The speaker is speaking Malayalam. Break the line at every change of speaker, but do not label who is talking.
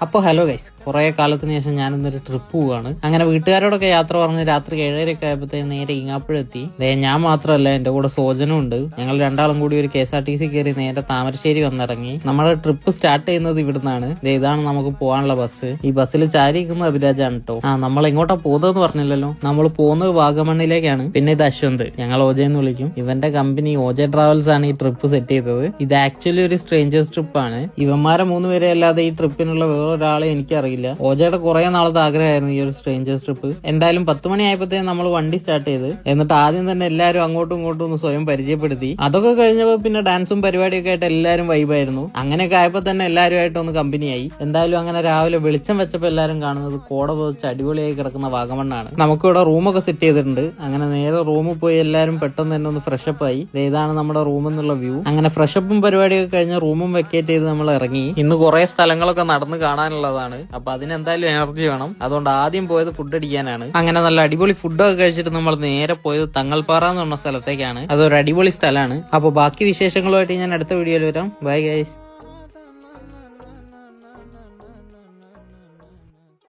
അപ്പോൾ ഹലോ ഗൈസ്, കുറെ കാലത്തിന് ശേഷം ഞാൻ ഇന്നൊരു ട്രിപ്പ് പോവാണ്. അങ്ങനെ വീട്ടുകാരോടൊക്കെ യാത്ര പറഞ്ഞ് രാത്രി 7:30 ആയപ്പോഴത്തേക്ക് നേരെ ഇങ്ങാപ്പുഴെത്തി. ഞാൻ മാത്രമല്ല, എന്റെ കൂടെ സോജനും ഉണ്ട്. ഞങ്ങൾ രണ്ടാളും കൂടി ഒരു KSRTC കയറി നേരെ താമരശ്ശേരി വന്നിറങ്ങി. നമ്മുടെ ട്രിപ്പ് സ്റ്റാർട്ട് ചെയ്യുന്നത് ഇവിടുന്നാണ്. ഇതാണ് നമുക്ക് പോകാനുള്ള ബസ്. ഈ ബസ്സിൽ ചാരിയിരിക്കുന്ന അഭിരാജാണ് കേട്ടോ. നമ്മൾ എങ്ങോട്ടാ പോകുന്നതെന്ന് പറഞ്ഞില്ലല്ലോ. നമ്മൾ പോകുന്നത് വാഗമണ്ണിലേക്കാണ്. പിന്നെ ഇത് അശ്വന്ത്, ഞങ്ങൾ ഓജ എന്ന് വിളിക്കും. ഇവന്റെ കമ്പനി ഓജ ട്രാവൽസ് ആണ് ഈ ട്രിപ്പ് സെറ്റ് ചെയ്തത്. ഇത് ആക്ച്വലി ഒരു സ്ട്രേഞ്ചേഴ്സ് ട്രിപ്പ് ആണ്. ഇവന്മാരെ 3 പേരെ അല്ലാതെ ഈ ട്രിപ്പിനുള്ള വേറൊരാളെ എനിക്കറിയില്ല. ഓജയുടെ കുറെ നാളത്തെ ആഗ്രഹമായിരുന്നു ഈ ഒരു സ്ട്രേഞ്ചേഴ്സ് ട്രിപ്പ്. എന്തായാലും 10 മണി ആയപ്പോഴത്തേക്കും നമ്മൾ വണ്ടി സ്റ്റാർട്ട് ചെയ്ത്, എന്നിട്ട് ആദ്യം തന്നെ എല്ലാവരും അങ്ങോട്ടും ഇങ്ങോട്ടും ഒന്ന് സ്വയം പരിചയപ്പെടുത്തി. അതൊക്കെ കഴിഞ്ഞപ്പോൾ പിന്നെ ഡാൻസും പരിപാടിയൊക്കെ ആയിട്ട് എല്ലാവരും വൈബായിരുന്നു. അങ്ങനെയൊക്കെ ആയപ്പോൾ തന്നെ എല്ലാവരുമായിട്ട് ഒന്ന് കമ്പനിയായി. എന്തായാലും അങ്ങനെ രാവിലെ വെളിച്ചം വെച്ചപ്പോൾ എല്ലാവരും കാണുന്നത് കോട പോച്ച് അടിപൊളിയായി കിടക്കുന്ന വാഗമണ്ണാണ്. നമുക്കിവിടെ റൂമൊക്കെ സെറ്റ് ചെയ്തിട്ടുണ്ട്. അങ്ങനെ നേരെ റൂമിൽ പോയി എല്ലാവരും പെട്ടെന്ന് തന്നെ ഒന്ന് ഫ്രഷപ്പ് ആയി. ഇതാണ് നമ്മുടെ റൂം എന്നുള്ള വ്യൂ. അങ്ങനെ ഫ്രഷപ്പും പരിപാടിയൊക്കെ കഴിഞ്ഞ് റൂമും വെക്കേറ്റ് ചെയ്ത് നമ്മൾ ഇറങ്ങി. ഇന്ന് കുറെ സ്ഥലങ്ങളൊക്കെ നടന്ന് കാണാനുള്ളതാണ്. അപ്പൊ അതിനെന്തായാലും എനർജി വേണം. അതുകൊണ്ട് ആദ്യം പോയത് ഫുഡ് അടിക്കാനാണ്. അങ്ങനെ നല്ല അടിപൊളി ഫുഡൊക്കെ കഴിച്ചിട്ട് നമ്മൾ നേരെ പോയത് തങ്ങൾപ്പാറ എന്ന് പറഞ്ഞ സ്ഥലത്തേക്കാണ്. അതൊരു അടിപൊളി സ്ഥലമാണ്. അപ്പൊ ബാക്കി വിശേഷങ്ങളുമായിട്ട് ഞാൻ അടുത്ത വീഡിയോയിൽ വരാം. Bye guys.